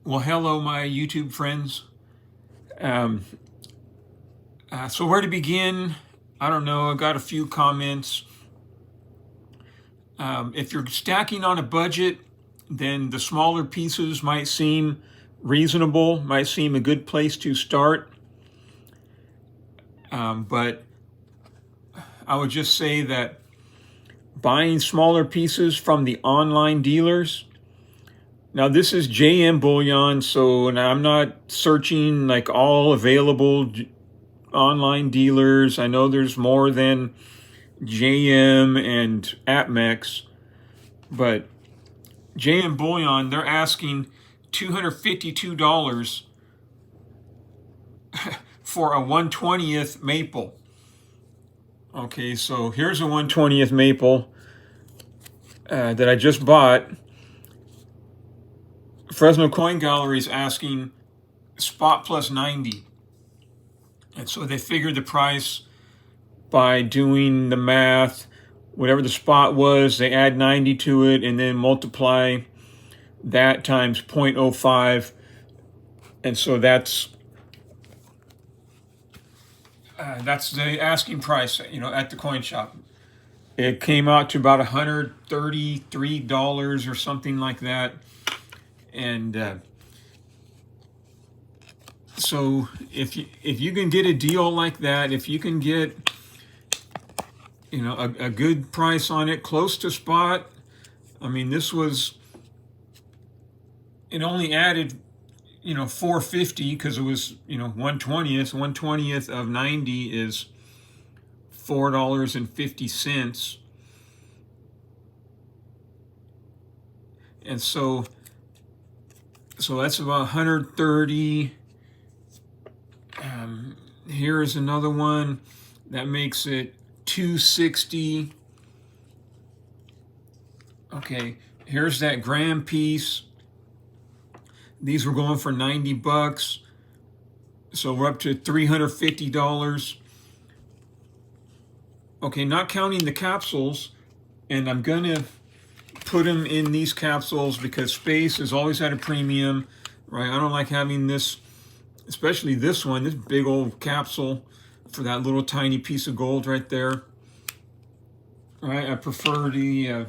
Well, hello, my YouTube friends. Um, so where to begin? I don't know. I got a few comments. If you're stacking on a budget, then the smaller pieces might seem reasonable, might seem a good place to start. But I would just say that buying smaller pieces from the online dealers. Now, this is JM Bullion, so I'm not searching like all available online dealers. I know there's more than JM and APMEX, but JM Bullion, they're asking $252 for a 1/20th maple. Okay, so here's a 1/20th maple that I just bought. Fresno Coin Gallery is asking spot plus 90. And so they figured the price by doing the math. Whatever the spot was, they add 90 to it and then multiply that times 0.05. And so that's the asking price, at the coin shop. It came out to about $133 or something like that. And so if you can get a deal like that, if you can get a good price on it, close to spot. I mean, it only added 450 because it was 1/20th of 90 is $4.50. And so that's about 130. Here's another one that makes it 260. Okay, here's that gram piece. These were going for 90 bucks. So we're up to $350. Okay, not counting the capsules. And I'm going to put them in these capsules because space is always at a premium, right? I don't like having this, especially this one, this big old capsule for that little tiny piece of gold right there. Right, I prefer the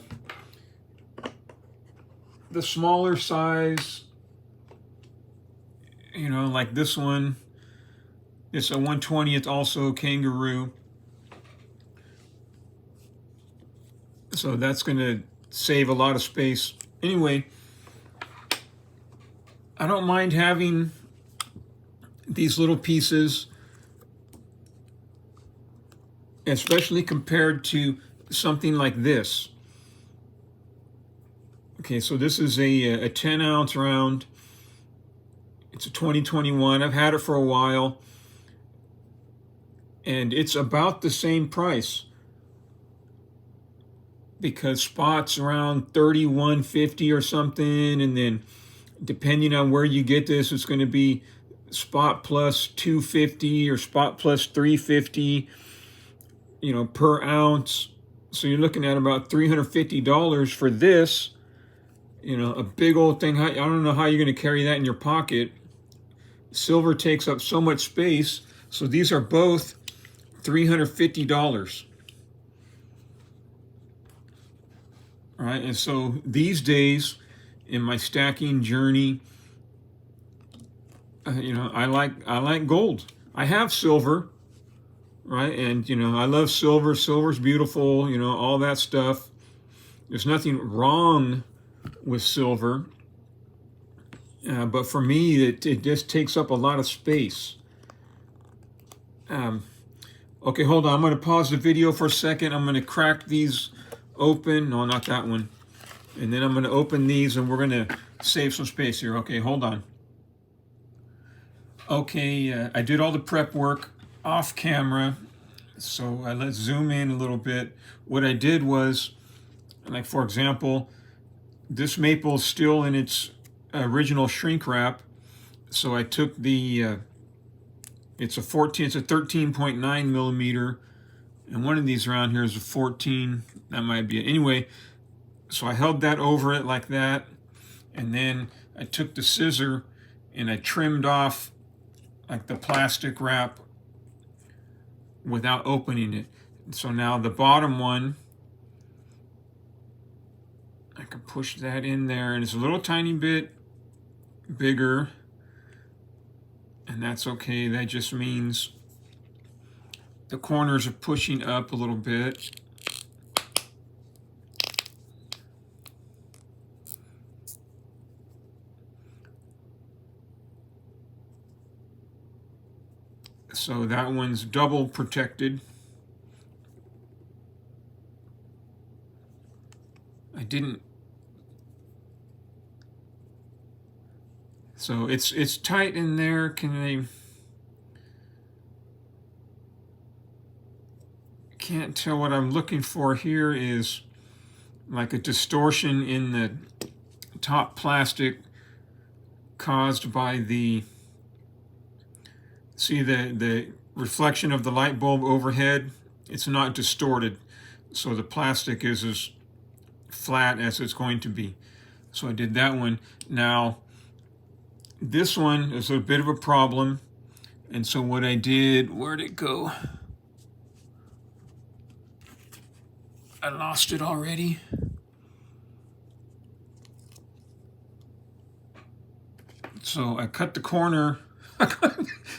smaller size, like this one. It's a 1/20th, also kangaroo. So that's going to save a lot of space. Anyway, I don't mind having these little pieces, especially compared to something like this. Okay, so this is a 10-ounce round. It's a 2021. I've had it for a while. And it's about the same price because spot's around 31.50 or something, and then depending on where you get this, it's going to be spot plus 250 or spot plus 350, per ounce. So you're looking at about $350 for this, a big old thing. I don't know how you're going to carry that in your pocket. Silver takes up so much space. So these are both $350. All right, and so these days in my stacking journey, I like gold. I have silver, right? And I love silver. Silver's beautiful, all that stuff. There's nothing wrong with silver, but for me, it just takes up a lot of space. Okay, hold on. I'm going to pause the video for a second. I'm going to crack these open. No, not that one. And then I'm going to open these and we're going to save some space here. Okay, hold on. Okay, I did all the prep work off camera. So let's zoom in a little bit. What I did was, like for example, this maple is still in its original shrink wrap. So I took the, it's a 13.9 millimeter. And one of these around here is a 14. That might be it. Anyway, so I held that over it like that. And then I took the scissor and I trimmed off like the plastic wrap without opening it. So now the bottom one, I can push that in there, and it's a little tiny bit bigger, and that's okay. That just means the corners are pushing up a little bit. So that one's double protected. I didn't. So it's tight in there. Can't tell. What I'm looking for here is like a distortion in the top plastic caused by the, see the reflection of the light bulb overhead. It's not distorted, so the plastic is as flat as it's going to be. So I did that one. Now this one is a bit of a problem, and so what I did, where'd it go? I lost it already. So I cut the corner.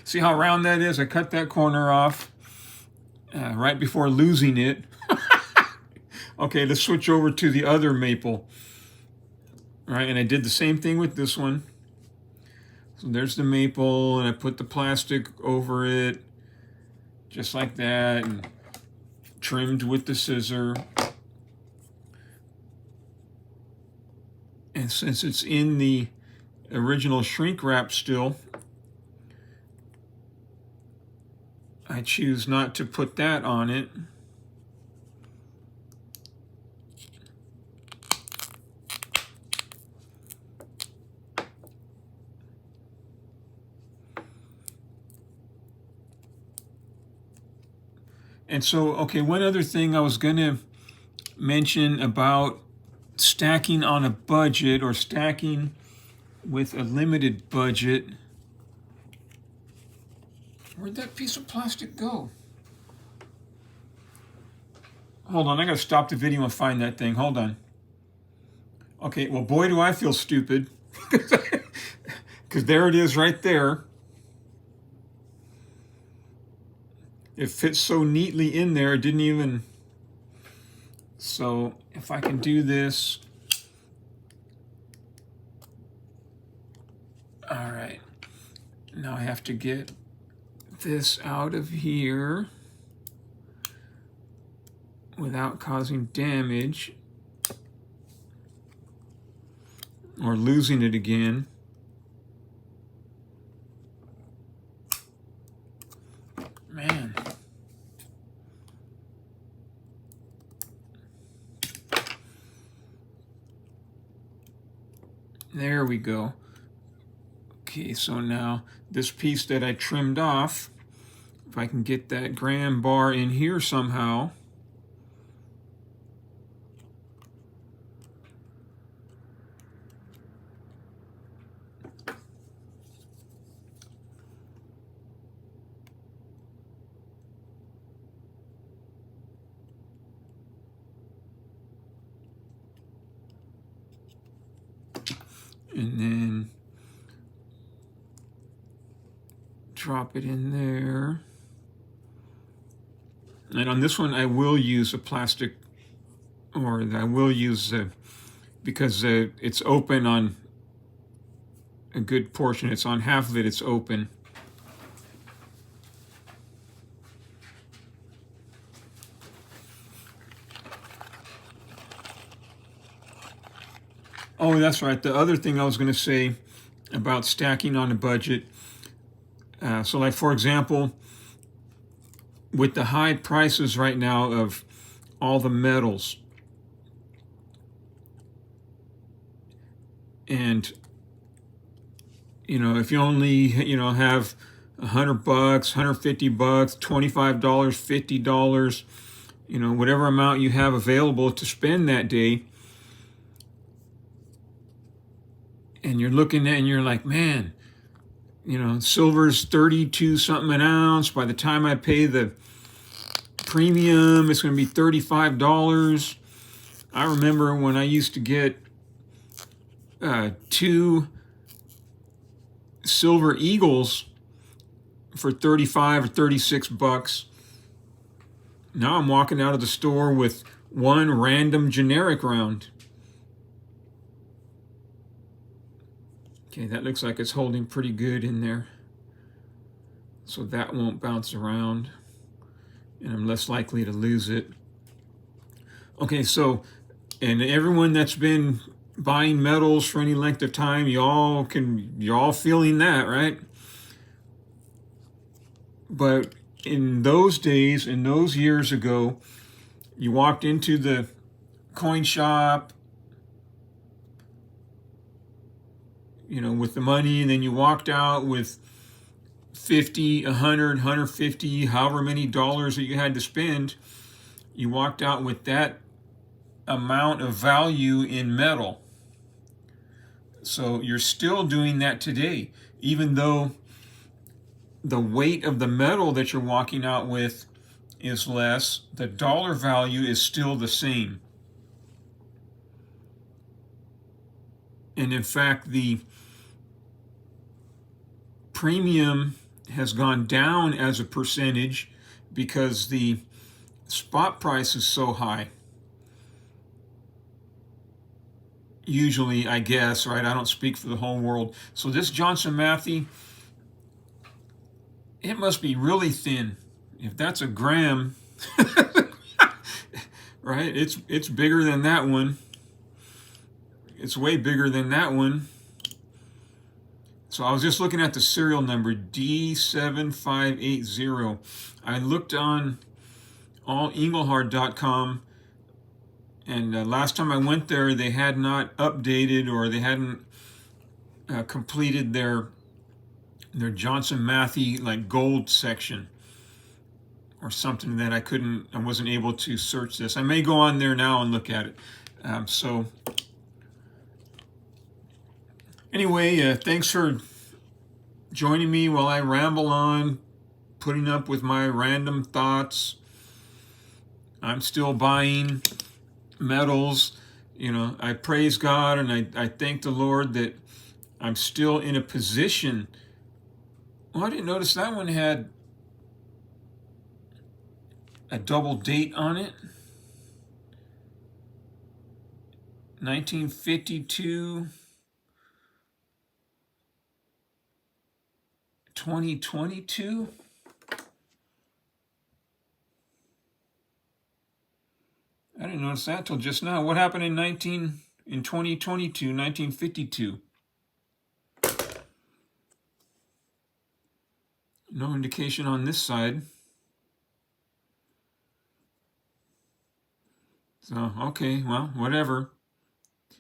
See how round that is? I cut that corner off right before losing it. Okay, let's switch over to the other maple. All right, and I did the same thing with this one. So there's the maple, and I put the plastic over it, just like that, and trimmed with the scissor. And since it's in the original shrink wrap still, I choose not to put that on it. And so, okay, one other thing I was going to mention about stacking on a budget or stacking with a limited budget. Where'd that piece of plastic go? Hold on, I gotta stop the video and find that thing. Hold on. Okay, well, boy, do I feel stupid. Because there it is right there. It fits so neatly in there, it didn't even... So if I can do this... All right, now I have to get this out of here without causing damage or losing it again. Man. There we go. Okay, so now this piece that I trimmed off, if I can get that gram bar in here somehow. And then drop it in there. And on this one, I will use a plastic, or I will use, because it's open on a good portion. It's on half of it, it's open. Oh, that's right. The other thing I was going to say about stacking on a budget. So like, for example, with the high prices right now of all the metals, and, you know, if you only, you know, have $100, $150, $25, $50, you know, whatever amount you have available to spend that day, and you're looking at, and you're like, man, silver's 32 something an ounce. By the time I pay the premium, it's going to be $35. I remember when I used to get 2 silver eagles for 35 or 36 bucks. Now I'm walking out of the store with 1 random generic round. Okay, that looks like it's holding pretty good in there. So that won't bounce around, and I'm less likely to lose it. Okay, so, and everyone that's been buying metals for any length of time, you're all feeling that, right? But in those days, in those years ago, you walked into the coin shop, with the money, and then you walked out with 50, 100, 150, however many dollars that you had to spend. You walked out with that amount of value in metal. So you're still doing that today, even though the weight of the metal that you're walking out with is less, the dollar value is still the same. And in fact, the premium has gone down as a percentage because the spot price is so high. Usually, I guess, right? I don't speak for the whole world. So this Johnson Matthey, it must be really thin. If that's a gram, right? It's bigger than that one. It's way bigger than that one. So I was just looking at the serial number, D7580. I looked on allengelhard.com, and last time I went there, they had not updated, or they hadn't completed their Johnson Matthey like gold section or something, that I wasn't able to search this. I may go on there now and look at it. So anyway, thanks for joining me while I ramble on, putting up with my random thoughts. I'm still buying metals. I praise God, and I thank the Lord that I'm still in a position. Well, I didn't notice that one had a double date on it. 1952, 2022. I didn't notice that till just now. What happened in 2022, 1952? No indication on this side. So, okay, well, whatever.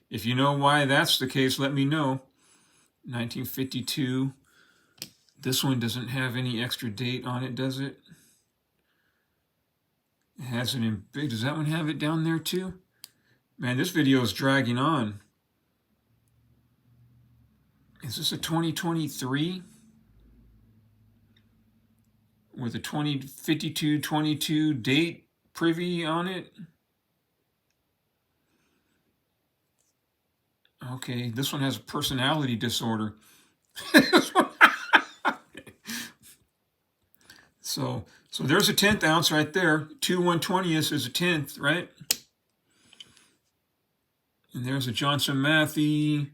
If you know why that's the case, let me know. 1952. This one doesn't have any extra date on it, does it? It has it in big. Does that one have it down there too? Man, this video is dragging on. Is this a 2023? With a 2052-22 date privy on it? Okay, this one has a personality disorder. So there's a 1/10 ounce right there. 2 1/20ths is a 1/10, right? And there's a Johnson Matthey.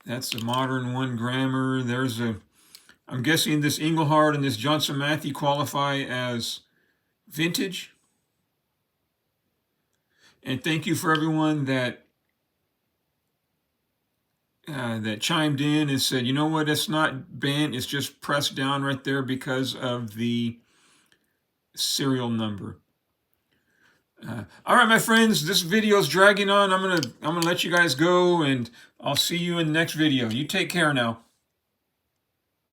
That's a modern 1 grammer. There's I'm guessing this Engelhard and this Johnson Matthey qualify as vintage. And thank you for everyone that chimed in and said, you know what, it's not bent, it's just pressed down right there because of the serial number. All right, my friends, this video is dragging on. I'm gonna let you guys go, and I'll see you in the next video. You take care now.